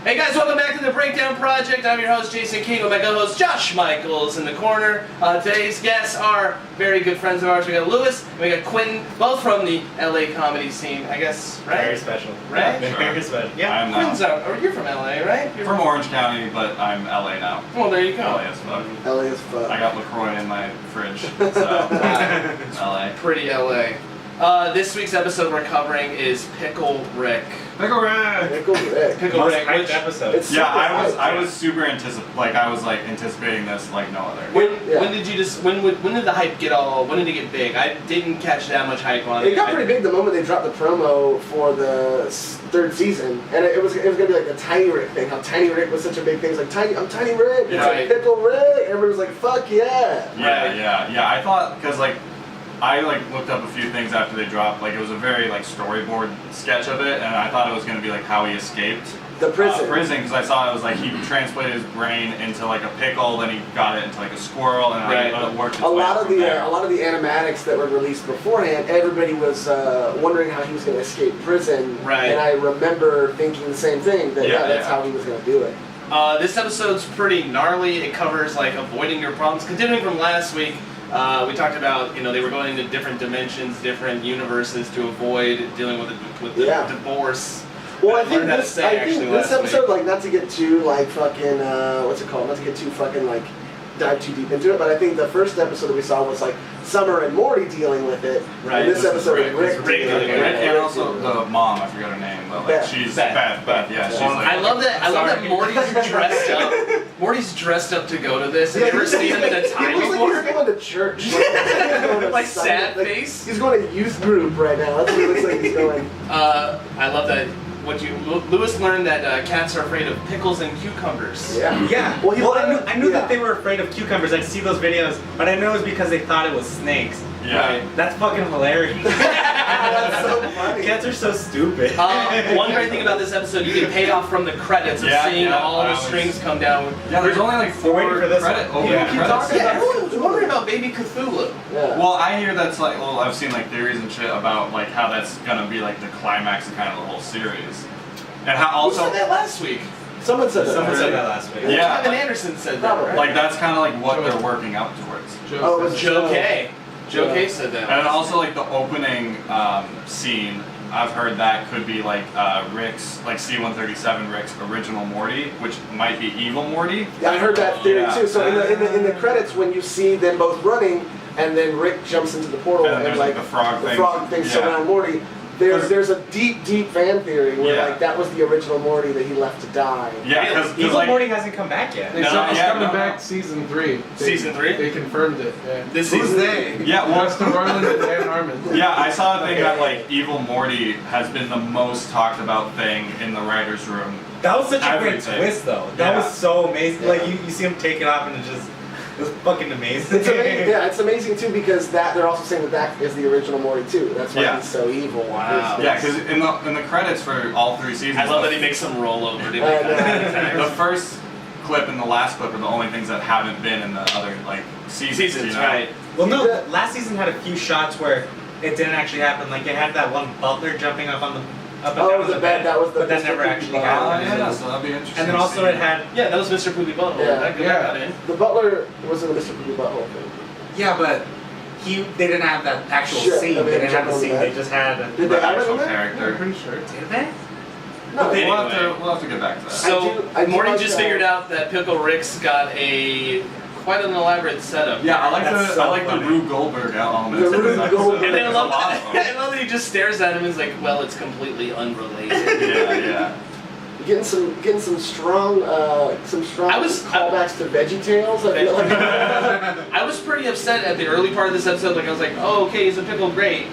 Hey guys, welcome back to the Breakdown Project. I'm your host, Jason King, with my co-host, Josh Michaels, in the corner. Today's guests are very good friends of ours. We got Luis and we got Quentin, both from the LA comedy scene, I guess, right? Very special. Right? Yeah, very special. Yeah. I'm Quentin's out, or you're from LA, right? You're from Orange County, but I'm LA now. Well, there you go. LA as fuck. LA as fuck. I got LaCroix in my fridge, so LA. Pretty LA. This week's episode we're covering is Pickle Rick. Pickle Rick! Pickle Rick. Pickle Most Rick, hyped which... episode. It's Yeah, super I hyped. was super anticipating this like no other. When did you just... When did the hype get all... When did it get big? I didn't catch that much hype on it. It got pretty big the moment they dropped the promo for the third season, and it was gonna be like the Tiny Rick thing. How Tiny Rick was such a big thing. It's like I'm Tiny Rick. It's Right. like Pickle Rick. Everybody was like, fuck yeah. Yeah. I thought because I looked up a few things after they dropped. Like it was a very storyboard sketch of it, and I thought it was gonna be like how he escaped The prison. because I saw it was like he translated his brain into like a pickle, then he got it into like a squirrel, and it worked. Its A way lot of from the there. animatics that were released beforehand, everybody was wondering how he was going to escape prison. Right. And I remember thinking the same thing. That that's how he was going to do it. This episode's pretty gnarly. It covers avoiding your problems. Continuing from last week, we talked about they were going into different dimensions, different universes to avoid dealing with the divorce. Well, I think learned this how to say, actually, last episode, week. not to get too fucking what's it called? Not to get too fucking dive too deep into it, but I think the first episode that we saw was Summer and Morty dealing with it. Right. And this episode is Rick dealing with it. And also the mom, I forgot her name, but Beth. she's Beth. Beth. Yeah, she's like. I love that Morty's dressed up. Morty's dressed up to go to this. Have you ever seen him in a tie He looks before? like he's going to church. He's going to Sad Sunday. face? He's going to youth group right now. That's what he looks like he's going. I love that. Luis learned that cats are afraid of pickles and cucumbers. Yeah. Yeah. Well, I knew that they were afraid of cucumbers. I'd see those videos, but I know it was because they thought it was snakes. Yeah. That's fucking hilarious. That's so funny. Cats are so stupid. One great thing about this episode, you get paid off from the credits of seeing all the strings come down. Yeah, there's only 4 waiting for this credit one. opening Yeah. credits. Yeah, everyone was wondering about Baby Cthulhu. Yeah. Well, I hear that's I've seen theories and shit about how that's gonna be the climax of kind of the whole series, and how Who also said that last week? Someone said that. Someone said that last week. Yeah. Kevin Anderson said that, right? that's kind of what they're working up towards. Oh, it was Joe K. Joe K said that. And also the opening scene, I've heard that could be Rick's C-137 Rick's original Morty, which might be evil Morty. Yeah, I heard that theory Yeah. too. So in the credits, when you see them both running, and then Rick jumps into the portal, And there's, the frog thing. Yeah. surround Morty. There's a deep fan theory where that was the original Morty that he left to die. Yeah, because Evil Morty hasn't come back yet. They said it's coming back season 3. Season 3? They confirmed it. Yeah. This Who's season. they? Yeah, well, Justin Roiland and Dan Harmon. yeah, I saw a thing that Evil Morty has been the most talked about thing in the writers' room. That was such a great Everything. twist, though. That Yeah. was so amazing. Yeah. You see him take it off, and it was fucking amazing. It's amazing. Yeah, it's amazing too because they're also saying that is the original Morty too. That's why he's so evil. Wow. Yeah, because in the credits for all 3 seasons, I love that he makes some rollover. the first clip and the last clip are the only things that haven't been in the other seasons. Right. Well, no, last season had a few shots where it didn't actually happen. It had that one butler jumping up and down the bed. That was the. but that never actually Oh happened. yeah, so that'd be interesting. And then also it had Yeah, that was Mr. Poopy Butthole. Yeah. That got in. The butler wasn't the Mr. Poopy Butthole thing. but they didn't have that actual Shit, scene. I mean, They didn't have jump the on scene. the They bed. just had. Did they have it in there? character. Pretty sure. Did they? No. They- We'll have to get back to that. So I do Morty like just that. figured out that Pickle Rick's got quite an elaborate setup. Yeah, I That's so like funny. the Rube Goldberg elements. The in this Rube episode. Goldberg. And then I There's love a lot that. of them. I love that he just stares at him and is like, "Well, it's completely unrelated." Yeah. Getting some strong callbacks to Veggie Tales. I feel like. I was pretty upset at the early part of this episode. I was like, "Oh, okay, he's a pickle, great.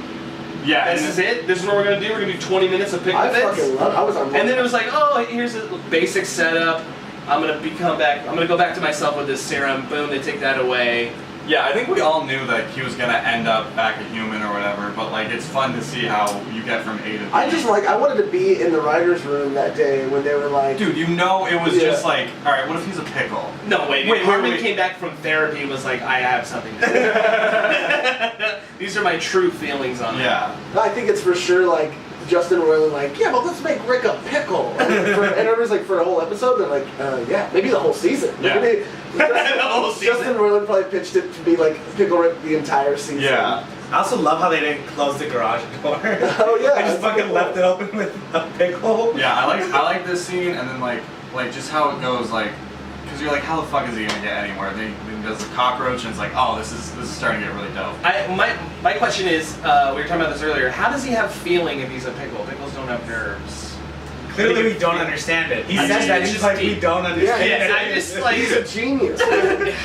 Yeah, This is it. This is what we're gonna do. We're gonna do 20 minutes of pickle I bits." fucking love. I was on. And then it was like, "Oh, here's a basic setup. I'm gonna go back to myself with this serum. Boom, they take that away." Yeah, I think we all knew that he was gonna end up back a human or whatever, but it's fun to see how you get from A to B. I wanted to be in the writers' room that day when they were like, Dude, it was just alright, what if he's a pickle? No, wait. Harmon came back from therapy and was like, "I have something to say. These are my true feelings on it." Yeah. I think it's for sure Justin Roiland like, yeah, but let's make Rick a pickle. And everybody's like, for a whole episode, they're like, yeah, maybe the whole season. Yeah. Maybe The whole season. Justin Roiland probably pitched it to be like Pickle Rick the entire season. Yeah. I also love how they didn't close the garage door. Oh yeah. I just fucking left it open with a pickle. Yeah, I like this scene, and then like just how it goes, like, because you're like, how the fuck is he gonna get anywhere? Then he does the cockroach, and it's like, oh, this is starting to get really dope. My question is, we were talking about this earlier. How does he have feeling if he's a pickle? Pickles don't have nerves. Clearly we don't understand it. He I says mean, that it's he's just like, deep. we don't understand Yeah, it. and I just like He's a genius.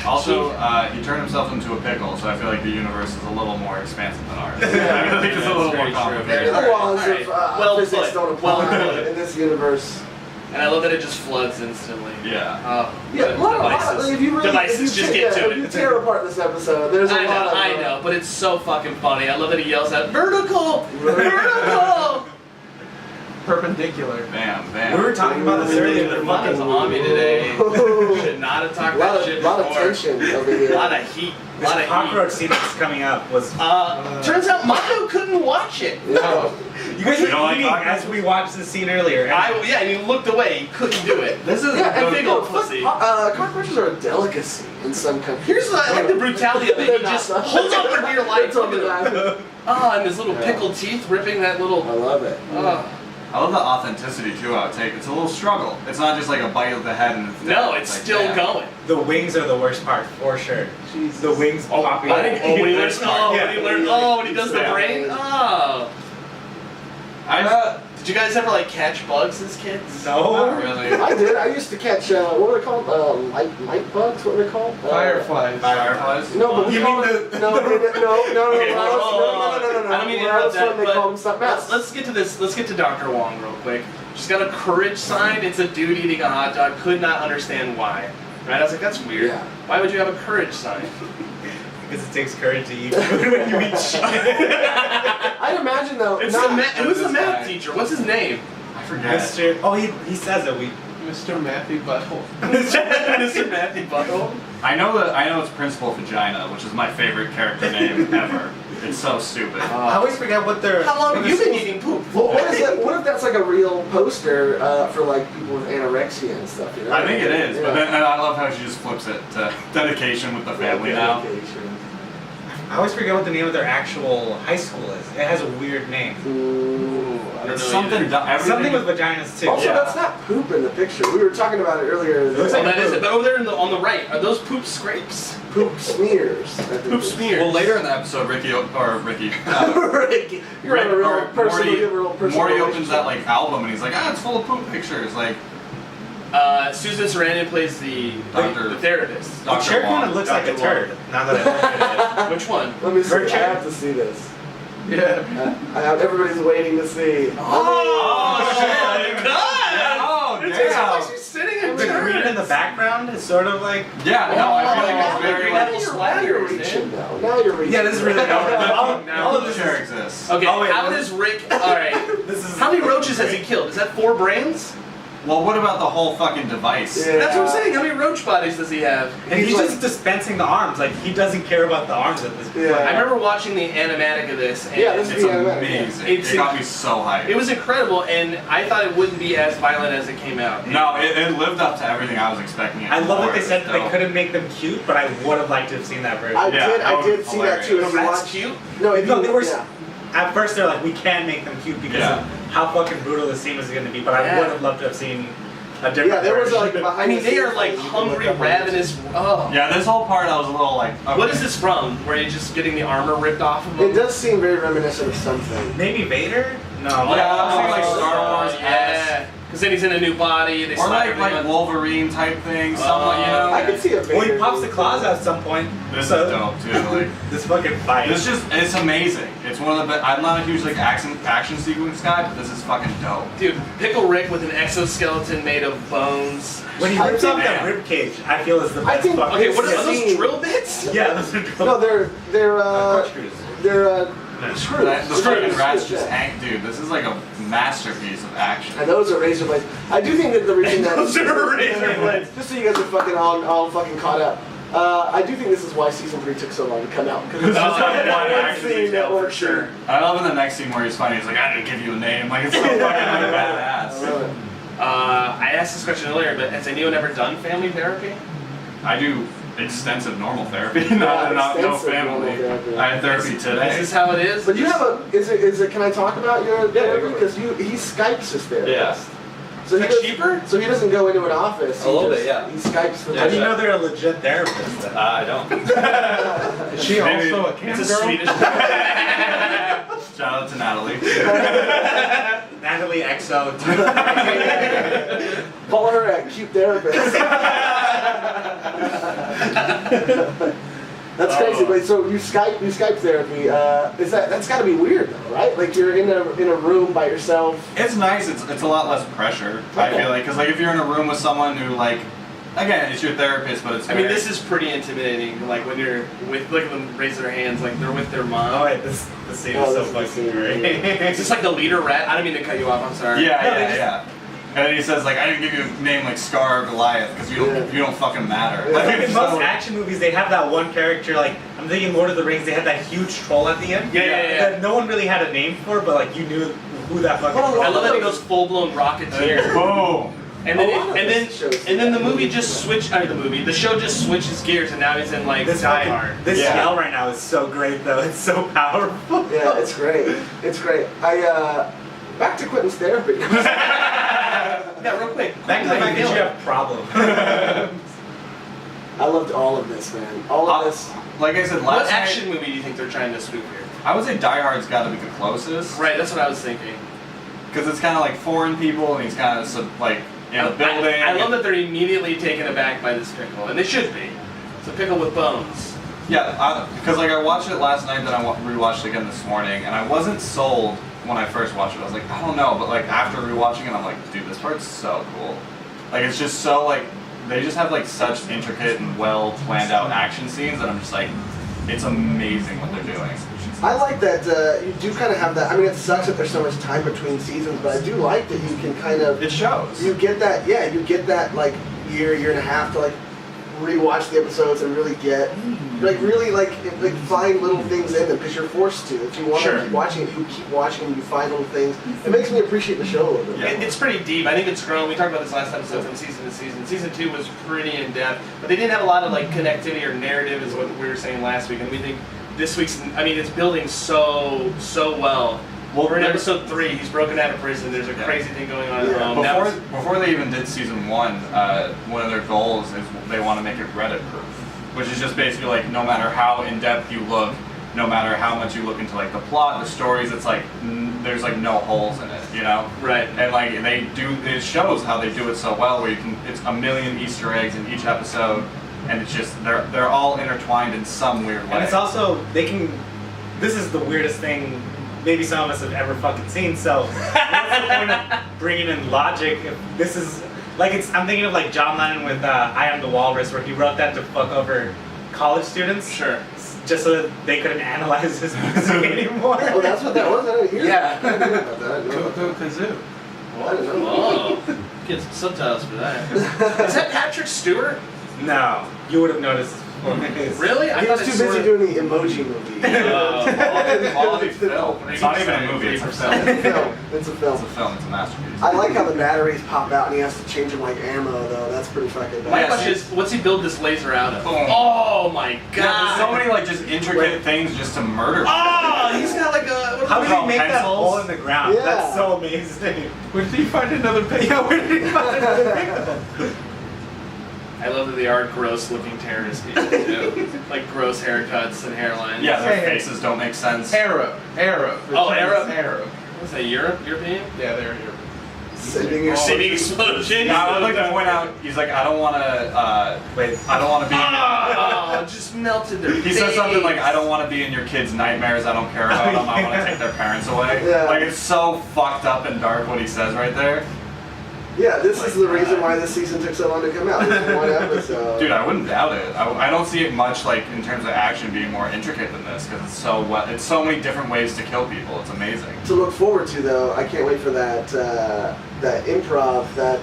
Also, he turned himself into a pickle, so I feel like the universe is a little more expansive than ours. Yeah. I think it's a little more Very true. complicated. The laws Alright. of Well physics put. don't Well apply put. in this universe. And I love that it just floods instantly. Yeah. Yeah, Devices. if you really, Devices, if you just take- get to if you it. tear apart this episode, there's a I lot of. know, but it's so fucking funny. I love that he yells out, vertical! Vertical! Perpendicular. Bam, bam. We were talking about this earlier. The The fucking fucking on me today. Ooh. Should not have talked A lot that of, shit lot of before. tension over here. A lot of heat. A this lot of cockroach heat. scene that's coming up was. Turns out Mando couldn't watch it. No. You guys You were don't like eating cockroaches? as we watched the scene earlier. Yeah, and he looked away. He couldn't do it. This is Yeah, and big no, old pussy. cockroaches are a delicacy in some countries. Here's what I like the brutality of it. He just holds up for dear life. Look at him. And his little pickled teeth ripping that little. I love it. I love the authenticity too. I would take. It's a little struggle. It's not just like a bite of the head and it's dead. No, it's like, still damn. going. The wings are the worst part, for sure. Jesus. The wings popping. When he learns, when he does the Yeah. brain. Did you guys ever like catch bugs as kids? No. Not really. I did. I used to catch, what were they called? Light bugs? What were they called? Fireflies. Fireflies? No, but we You call mean it, the- no. Okay, When I don't mean to interrupt that, they but call them something else. let's get to this. Let's get to Dr. Wong real quick. She's got a courage sign. It's a dude eating a hot dog. Could not understand why. Right? I was like, that's weird. Yeah. Why would you have a courage sign? Because it takes courage to eat food when you eat shit. I'd imagine though. It's not- who's the this math guy. teacher? What's his name? I forget. Mr. Oh, he says it. Mr. Matthew Butthole. Mr. Matthew Butthole. I know it's Principal Vagina, which is my favorite character name ever. It's so stupid. I always forget what they're. How long what have you they're been eating poop? Well, what is that? What if that's like a real poster for like people with anorexia and stuff? You know? I think it is, Yeah. but then I love how she just flips it to dedication with the family now. Dedication. I always forget what the name of their actual high school is. It has a weird name. Ooh. I don't It's know something. either. Something with vaginas too. Also, Yeah. that's not poop in the picture. We were talking about it earlier. looks Oh, like that is it. But over there on the right, are those poop scrapes? Poop smears. I think Poop it's- smears. Well, later in the episode, Ricky, You're a real person. Morty, You have a real personal Morty opens relationship. that like album and he's like, it's full of poop pictures. Like, Susan Sarandon plays the Doctor- therapist. The Dr. chair kind Wong. of looks like a Dr. turd. Now that I look at it. Which one? Let me see. Her I chair? have to see this. Yeah. Everybody's waiting to see. Oh, shit! God! Oh, It's damn. like she's sitting in The green in the turns. background is sort of like. Yeah, no, I feel like Oh, it's very green like. apple Now you're splatters, reaching dude. now. Now you're reaching. Yeah, this is really. All of the chair exists. Okay, Oh, wait, how what does Rick? All right. This is. How many roaches has he killed? Is that 4 brains? Well, what about the whole fucking device? Yeah. That's what I'm saying. How many roach bodies does he have? And he's like- just dispensing the arms. Like he doesn't care about the arms at this point. Yeah. I remember watching the animatic of this, and Yeah, this It's is Yeah, amazing. It's It got me so hyped. it was incredible, and I thought it wouldn't be as violent as it came out. No, it lived up to everything I was expecting. I love that for. they said It that was they dope. couldn't make them cute, but I would have liked to have seen that version. I Yeah, did. that I was did see that too. The If you rat's watch- cute. No, if No, you, they were. Yeah. At first, they're like, we can make them cute because Yeah. of how fucking brutal this scene was going to be. But Yeah. I would have loved to have seen a different. Yeah, there was version. like behind I mean, the they scenes are like thing you can look hungry, up on ravenous. Oh. Yeah, this whole part I was a little like. Okay. What is this from? Where you're just getting the armor ripped off of YouTube. It him? does seem very reminiscent of something. Maybe Vader. No. Yeah, I was thinking like Star Wars. Yeah. Because then he's in a new body. They Or slap like everything on- Wolverine type thing, somewhat, you know. I could see a Vader. Well, he pops the claws out at some point. This so is dope too. Like, This fucking fight. it's amazing. It's one of the best. I'm not a huge like action sequence guy, but this is fucking dope. Dude, Pickle Rick with an exoskeleton made of bones. when he I rips think- off that rib cage, I feel is the I best think- fucking. Okay, what are those Scene. drill bits? Yeah, those are drill. No, they're corkscrews. screws. The fucking rats Screws, just yeah. hang, dude. This is like a masterpiece of action. And those are razor blades. I do think that the reason that Those are razor blades. just so you guys are fucking all fucking caught up. I do think this is why season 3 took so long to come out. Because it's Oh, just yeah, like yeah, one action scene detail that for works sure. in. I love in the next scene where he's funny. He's like, I didn't give you a name. Like it's so fucking like, badass. I love it. I asked this question earlier, but has anyone ever done family therapy? I do extensive normal therapy, not no extensive normal family. therapy. I had therapy Is today. this how it is? But you have a, is it, can I talk about your therapy? go Because he Skypes his therapist. Yeah. So Is he that does- cheaper? So he doesn't go into an office. A little bit, yeah. He Skypes the Yeah, How do you yeah. know they're a legit therapist then? I don't. Is she Maybe also a cam It's a girl? Swedish. Shout out to Natalie. Natalie XO. Follow her at Cute Therapist. That's crazy. But so you Skype therapy. That's got to be weird though, right? Like you're in a room by yourself. It's nice. It's a lot less pressure. I feel like because like if you're in a room with someone who like, again, it's your therapist, but it's. I mean, very- this is pretty intimidating. Like when you're with, look at them raise their hands, like they're with their mom. Oh wait, this scene Oh, is so this is the fucking scene, great. Is this like the leader rat? I don't mean to cut you off. I'm sorry. Yeah, No, they yeah, just- yeah. And then he says like, I didn't give you a name like Scar or Goliath because you don't fucking matter. Yeah. Like, Like in it's most so- action movies, they have that one character. Like I'm thinking Lord of the Rings, they had that huge troll at the end. Yeah. That no one really had a name for, but like you knew who that fucking. Well, troll I love that he was. goes full blown Rocketeer. Boom. And then, A lot of this shows and then the movie just switched. I mean, the show just switches gears, and now he's in like This Die fucking- Hard. This Yeah. yell right now is so great though. It's so powerful. Yeah, it's great. It's great. Back to Quentin's therapy. Yeah, real quick. Back to the How fact you that you feeling? have problems. I loved all of this, man. All of this. Like I said What last action night, movie do you think they're trying to scoop here? I would say Die Hard's got to be the closest. Right, that's what I was thinking. Because it's kind of like foreign people, and he's kind of like in a building. I love that they're immediately taken aback by this pickle, and they should be. It's a pickle with bones. Yeah, because like I watched it last night, then I rewatched it again this morning, and I wasn't sold when I first watched it. I was like, I don't know, but like after rewatching it, I'm like, dude, this part's so cool. Like it's just so like they just have like such intricate and well planned out action scenes that I'm just like, it's amazing what they're doing. I like that you do kind of have that. I mean, it sucks that there's so much time between seasons, but I do like that you can kind of. It shows. You get that, yeah. You get that like year and a half to like rewatch the episodes and really get really find little things in them because you're forced to. If you want Sure. to keep watching it, you keep watching and you find little things. It makes me appreciate the show a little bit. Yeah. It's pretty deep. I think it's grown. We talked about this last episode from season to season. Season 2 was pretty in depth, but they didn't have a lot of like connectivity or narrative, is what we were saying last week. And we think this week's. I mean, it's building so well. Well, we're in episode 3. He's broken out of prison. There's a Yeah. crazy thing going on Yeah. at home. Now it's- Before they even did season 1, one of their goals is they want to make it Reddit proof, which is just basically like no matter how in depth you look, no matter how much you look into like the plot, the stories, it's like there's like no holes in it, you know? Right. And like it shows how they do it so well, where it's a million Easter eggs in each episode, and it's just they're all intertwined in some weird way. And it's also this is the weirdest thing maybe some of us have ever fucking seen. So what's the point of bringing in logic if this is like I'm thinking of like John Lennon with I Am the Walrus, where he wrote that to fuck over college students. Sure. Just so that they couldn't analyze his music anymore. Oh, that's what that was? I didn't hear Yeah. that. I didn't hear about that. No. Go Kazoo. I didn't know. Whoa. Get some subtitles for that. Is that Patrick Stewart? No, you would have noticed. Really? I He thought was it's too busy sort doing the emoji movie. quality film. It's not even a movie, it's a film. It's a film. It's a film. It's a film, it's a masterpiece. I like how the batteries pop out and he has to change them like ammo, though. That's pretty fucking My bad. question is, what's he build this laser out of? Boom. Oh my god! Yeah, there's so many like just intricate things just to murder. Oh, he's got like a. What How are did those he make that pencils? hole in the ground? Yeah. That's so amazing. Where did he find another pig? Yeah, where did he find it? I love that they are gross-looking terrorist people too. Like gross haircuts and hairlines. Yeah, their Hey. faces don't make sense. Arrow. The Oh, Chinese Arrow. Arrow. What's that? European? Yeah, they're here. Sending your City explosion. Yeah, I would like to point out, he's like, I don't want to, Wait, I don't want to be. Oh, just melted their He says something like, I don't want to be in your kids' nightmares. I don't care about them. I want to take their parents away. Yeah. Like it's so fucked up and dark what he says right there. Yeah, this is the reason why this season took so long to come out. This one episode. Dude, I wouldn't doubt it. I don't see it much like in terms of action being more intricate than this because it's so many different ways to kill people. It's amazing. To look forward to, though, I can't wait for that that improv that.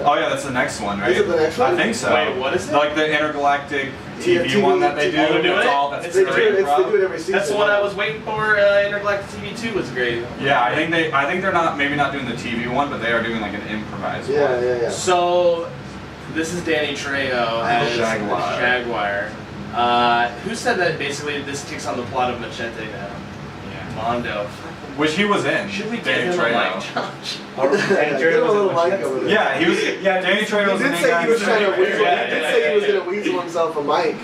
Oh yeah, that's the next one, right? Is it the next one? I think so. Wait, what is it? Like the intergalactic Yeah, TV one that they do. they're doing That's it? all. That's They great do it improv. every season. That's the one I was waiting for. Intergalactic TV 2 was great. Yeah, I think they're not maybe not doing the TV one, but they are doing like an improvised one. Yeah. So, this is Danny Trejo as Jaguar. Jaguar. Who said that basically this takes on the plot of Machete now? Yeah. Mondo. Which he was in. Should we Danny get him a Trejo. mic, Josh? Dan Give him a was little in mic over there. Yeah, he was. Yeah, Danny Trejo He was the did main say guy. he was trying to in weasel. it. He did say he was going to weasel himself a mic.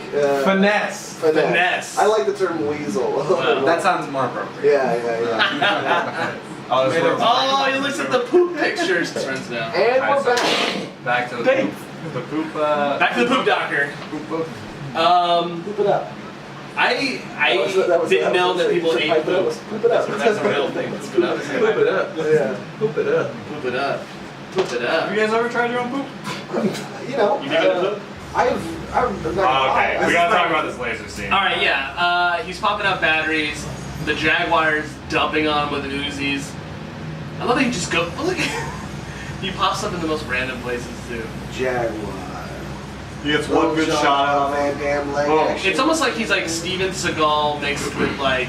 Finesse. Finesse. I like the term weasel. Wow. That sounds more appropriate. Yeah. Oh, this was- Oh, he looks at the poop pictures. Friends now. And Alright, we're so back. back to the poop. The poop. Back to the poop doctor. Poop. Poop it up. I That was- didn't know that people it's a ate pipe that poop. was- Poop it up. That's a real thing. Poop it up. Poop it up. Yeah. Poop it up. Poop it up. Poop it up. Have you guys ever tried your own poop? You know. You think poop? I'm not gonna Oh, lie. okay, we gotta talk about this laser scene. All right, yeah. He's popping out batteries. The Jaguar's dumping on him with Uzis. I love that he just goes. Look, he pops up in the most random places too. Jaguar. He gets one good shot Oh of man, damn leg Boom. action. It's almost like he's like Steven Seagal mixed with like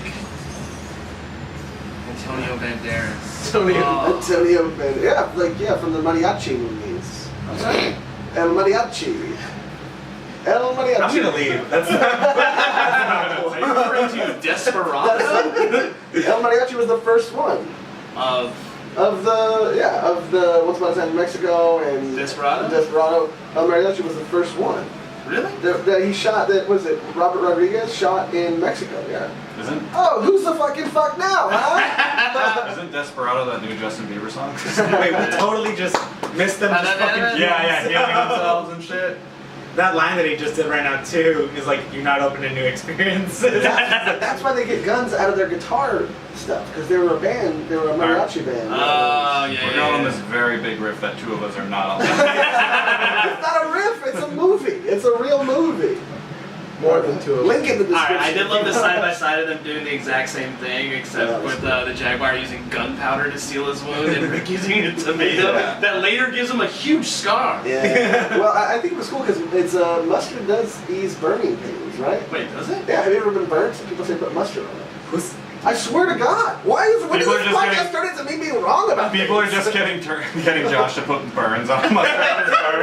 Antonio Banderas. Antonio Banderas. From the mariachi movies. El mariachi. El mariachi. I'm gonna leave. That's Are you referring to Desperado? El mariachi was the first one Of of the Once Upon a Time in Mexico and Desperado? Desperado. El mariachi was the first one. Really? That he shot. That was it. Robert Rodriguez shot in Mexico. Yeah. Isn't Oh, who's the fucking fuck now, huh? isn't Desperado that new Justin Bieber song? Wait, we totally just missed them. Just fucking yeah, healing themselves and shit. That line that he just did right now too is like, you're not open to new experiences. That's why they get guns out of their guitar stuff, because they were a band. They were a mariachi band. Oh, yeah. We're going on this very big riff that two of us are not on. It's not a riff. It's a movie. It's a real movie. More than two of Link in the Alright, description. I did love the side by side of them doing the exact same thing, except with the Jaguar using gunpowder to seal his wound and Rick using a tomato that later gives him a huge scar. Yeah. Well, I think it was cool because it's mustard does ease burning pains, right? Wait, does it? Yeah. Have you ever been burnt? People say put mustard on it. Who's I swear to God. When People did are this just podcast getting- turn into me being wrong about People are things? just getting Josh to put burns on my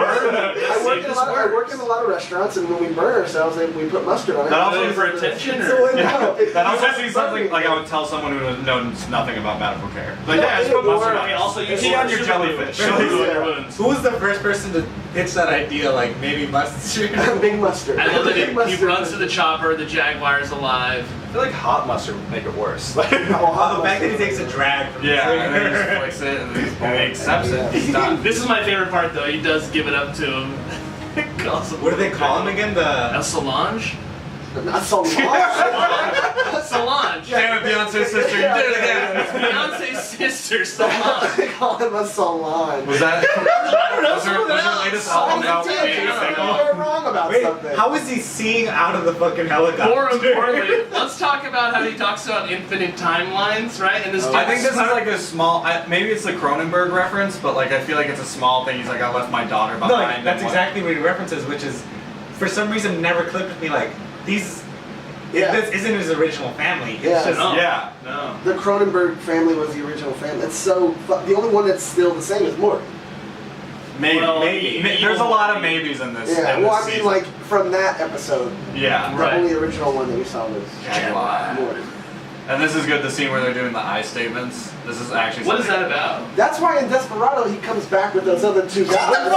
I work in a lot of restaurants, and when we burn ourselves, we put mustard on it. That also Really for attention, or? So, no, That also seems something like I would tell someone who knows nothing about medical care. Like, No, yeah, just it put mustard works. on it. Also, you See on your jellyfish. Jellyfish on Yeah. your wounds. who was the first person to pitch that idea? Like maybe mustard. Big mustard. I love that Big he mustard. runs to the chopper, the Jaguar's alive. I feel like hot mustard would make it worse. Oh, the fact that he takes a drag from Yeah, his and then he just flicks it and he accepts it. He's done. This is my favorite part though, he does give it up to him. Calls him What do they call him again? a The Solange? Not so long. Solange. Damn it, Beyonce's sister, you did it again. Beyonce's sister, Solange. They call him a salon. Was that? I don't know, Was her something else. latest album out? Something else. You're wrong about wait, something. how is he seeing out of the fucking helicopter? More importantly, let's talk about how he talks about infinite timelines, right? And this I think this is like a small, maybe it's the Cronenberg reference, but like I feel like it's a small thing. He's like, I left my daughter behind. No, like, that's and exactly what he references, which is, for some reason, never clicked with me. Like these, Yeah. this isn't his original family. It's Yeah. just No. Yeah. No. The Cronenberg family was the original family. It's so the only one that's still the same is Morty. Maybe. Well, maybe. evil There's a lot of Morty. maybes in this. Yeah. in Well, this I mean, season. like from that episode, Yeah. the Right. only original one that we saw was Jaguar. Morty. And this is good. The scene where they're doing the I statements. This is actually. What is something- that about? That's why in Desperado he comes back with those other two guys.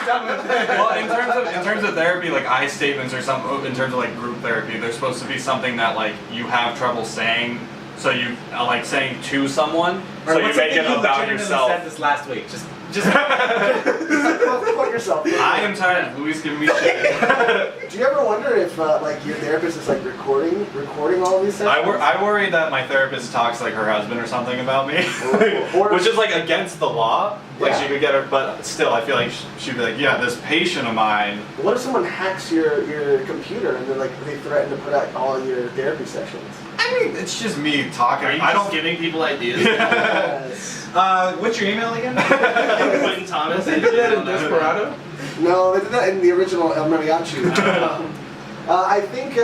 Well, in terms of therapy, like I statements or something, in terms of like group therapy, they're supposed to be something that like you have trouble saying, so you like saying to someone, Or so you what's make something it you about legitimately yourself. said this last week. Just Fuck yourself. I am tired of Luis giving me shit. Do you ever wonder if like your therapist is like recording all these sessions? I worry that my therapist talks like her husband or something about me, Or- which is like against the law. Like Yeah. she could get her, but still, I feel like she'd be like, yeah, this patient of mine. What if someone hacks your computer and then like they threaten to put out all your therapy sessions? I mean, it's just me talking. Are you I just don't. giving people ideas? Yes. What's your email again? Quentin Thomas. They did that in Desperado? No, they did that in the original El Mariachi. I think.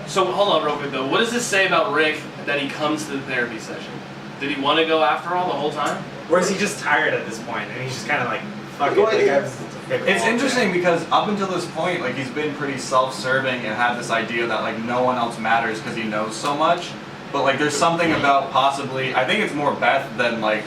So hold on real quick though. What does this say about Rick that he comes to the therapy session? Did he want to go after all the whole time? Or is he just tired at this point and he's just kind of like, fuck it. Well, Like, yeah. It's interesting because up until this point, like he's been pretty self-serving and had this idea that like no one else matters because he knows so much. But like there's something about possibly, I think it's more Beth than like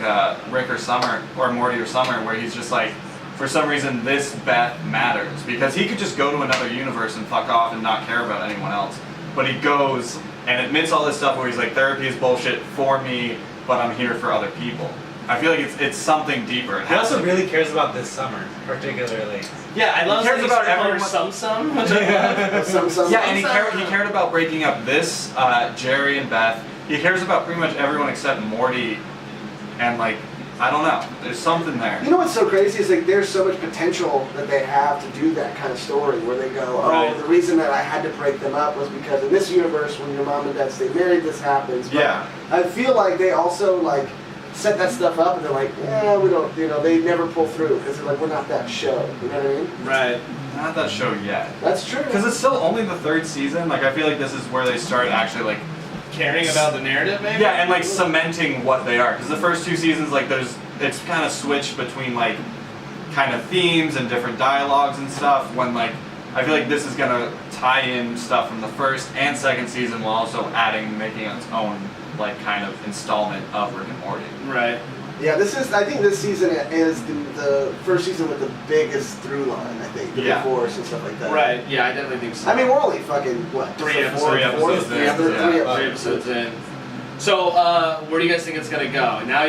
Rick or Summer or Morty or Summer, where he's just like, for some reason this Beth matters because he could just go to another universe and fuck off and not care about anyone else. But he goes and admits all this stuff where he's like, therapy is bullshit for me, but I'm here for other people. I feel like it's something deeper. He also really cares about this Summer, particularly. Yeah, I love cares that about he's calling her everyone- Sum, which I love. Yeah, and he cared about breaking up this, Jerry and Beth. He cares about pretty much everyone except Morty, and like, I don't know, there's something there. You know what's so crazy is like there's so much potential that they have to do that kind of story where they go, oh, Right. the reason that I had to break them up was because in this universe when your mom and dad stay married, this happens. But Yeah. I feel like they also like set that stuff up and they're like, yeah, we don't, you know, they never pull through because they're like, we're not that show. You know what I mean? Right. Not that show yet. That's true. Because it's still only the third season, like I feel like this is where they start actually like, Caring about the narrative, maybe? yeah, and like cementing what they are. Because the first two seasons, like it's kind of switched between like kind of themes and different dialogues and stuff. When like I feel like this is gonna tie in stuff from the first and second season while also making its own like kind of installment of Rick and Morty. Right. Yeah, I think this season is the first season with the biggest through line, I think. The Yeah. divorce and stuff like that. Right. Yeah, I definitely think so. I mean, we're only fucking, what? Three just the episodes. fourth- Three yeah, episodes in, three yeah. Three episodes. episodes in. So, where do you guys think it's gonna go? Now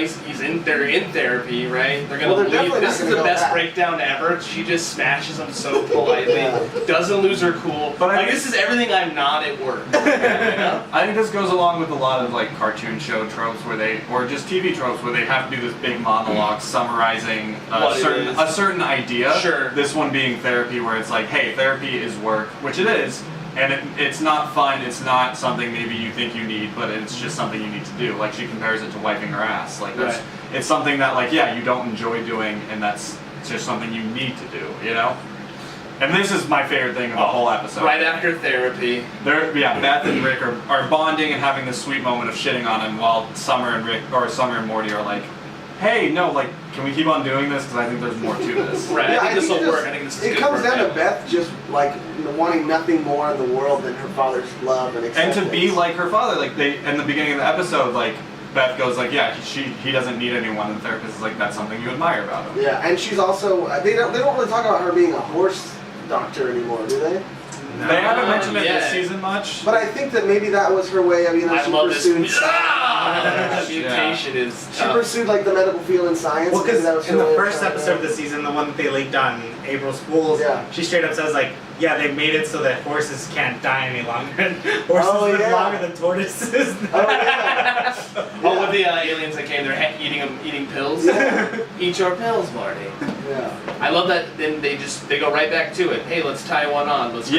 they're in therapy, right? They're gonna Well, they're leave. definitely This not is the gonna go best back. breakdown ever. She just smashes him so politely, Yeah. doesn't lose her cool. But I like think- this is everything I'm not at work. You know? I think this goes along with a lot of like cartoon show tropes or just TV tropes where they have to do this big monologue summarizing What it is. a certain idea. Sure. This one being therapy, where it's like, hey, therapy is work, which it is, and it's not fun. It's not something maybe you think you need, but it's just something you need to do. Like she compares it to wiping her ass. Like Right. it's something that like you don't enjoy doing, and that's just something you need to do. You know. And this is my favorite thing of the whole episode. Right after therapy. Beth and Rick are bonding and having this sweet moment of shitting on him while Summer and Morty are like, hey, no, like, can we keep on doing this? Because I think there's more to this. Right. Yeah, I think this will it work. just- I think this is It good comes for down to them. Beth just like wanting nothing more in the world than her father's love and And acceptance. to be like her father, like in the beginning of the episode, like Beth goes like, yeah, he doesn't need anyone, and the therapist is like, that's something you admire about him. Yeah, and she's also they don't really talk about her being a horse doctor anymore, do they? They haven't mentioned it Yeah. this season much. But I think that maybe that was her way of I she love this. pursued Mutation is she tough. pursued like the medical field in science. Well, because Maybe that was her in the way of first trying to- episode of the season, the one that they leaked on April's Fools, Yeah. she straight up says like, yeah, they made it so that horses can't die any longer. Horses Oh, live yeah. longer than tortoises. Oh yeah. Oh, with the aliens that came, they're eating pills. Eat your pills, Marty. Yeah. I love that. Then they go right back to it. Hey, let's tie one on. Let's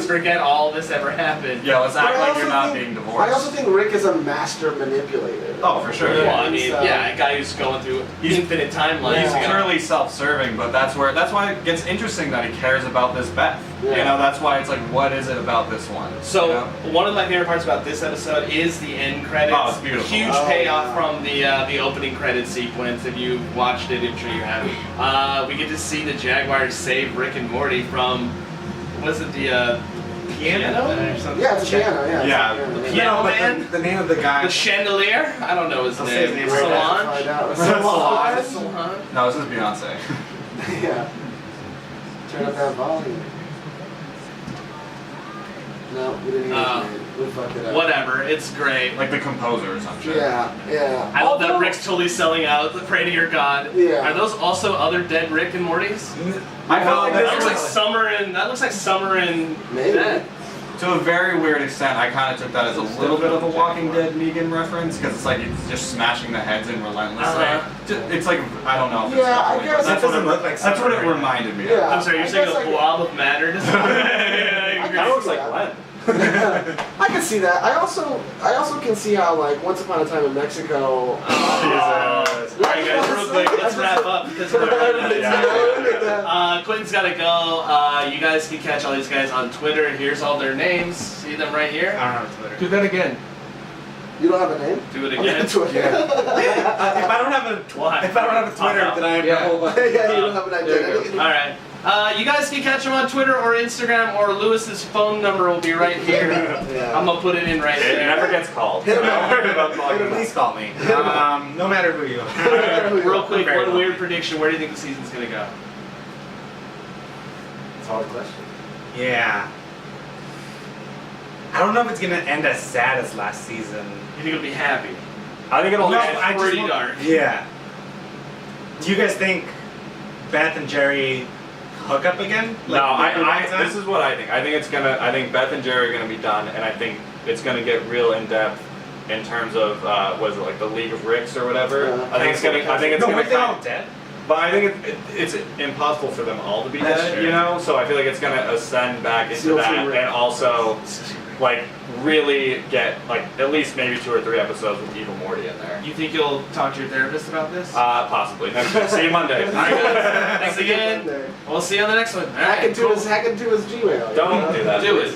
forget all this ever happened. Yeah, let's But act I like also you're not think- being divorced. I also think Rick is a master manipulator. Oh, for sure. Well, I mean, So- yeah, a guy who's going through He's- infinite timelines. He's you know. purely self-serving, but that's why it gets interesting that he cares about this Beth. Yeah. You know, that's why it's like, what is it about this one? So you know? one of my favorite parts about this episode is the end credits. Oh, it's beautiful. Huge Oh, payoff yeah. from the opening credit sequence. If you watched it, I'm sure you have. We get to see the Jaguars save Rick and Morty from, was it the piano? or something. Yeah, it's a piano. Yeah. Yeah. It's a piano. Piano No, but man? the name of the guy. The chandelier? I don't know his I'll say name. his name right now. Solange? Find out. Solange? Solange? Solange? No, this is Beyonce. Yeah. Turn up that volume. No, we didn't hear it. We fucked it up. Whatever, it's great. Like the composer or some shit. Yeah, yeah. I love that Although- Rick's totally selling out. Pray to your God. Yeah. Are those also other dead Rick and Mortys? I felt like That this looks like was, Summer and Maybe. Beth. to a very weird extent, I kind of took that as a little bit of a Walking Dead Negan reference, because it's like it's just smashing the heads in relentlessly. It's like, I don't know if it's Yeah, I definitely- guess but that that's what doesn't it- look like That's what it Summer. reminded me of. Yeah. I'm sorry, you're I saying guess a I could- blob of matter? That looks like Glenn. I can see that. I also can see how like Once Upon a Time in Mexico. Oh, Jesus. Like, right, guys, real quick, let's wrap up because we're running out of time. Quentin's got to go. You guys can catch all these guys on Twitter. Here's all their names. See them right here? I don't have a Twitter. Do that again. You don't have a name? Do it I'm again. on Twitter. If I don't have a Why? if I don't have a Twitter, then I have Yeah. no. Yeah, you don't have an identity. All right. You guys can catch him on Twitter or Instagram, or Lewis's phone number will be right here. Yeah. I'm gonna put it in right It there. never gets called. Hit him up. I'm worried about calling Hit him him. Please call me. No matter who you are. Real quick, Very one well. weird prediction. Where do you think the season's gonna go? It's a hard question. Yeah. I don't know if it's gonna end as sad as last season. You think it'll be happy? I think it'll No, end I just pretty want- dark. Yeah. Do you guys think Beth and Jerry hook up again? No, this is what I think. I think Beth and Jerry are gonna be done, and I think it's gonna get real in depth in terms of what is it, like the League of Ricks or whatever. Yeah. I think it's gonna weren't they all kind dead? but I think it's impossible for them all to be That's dead, true. you know. So I feel like it's gonna ascend back into Seal that, free Rick. and also like really get like at least maybe 2 or 3 episodes with Evil Morty in there. You think you'll talk to your therapist about this? Possibly. See you Monday. All right, guys. Thanks again. We'll see you on the next one. All right, Hack into his Gmail. Don't do that. Do it.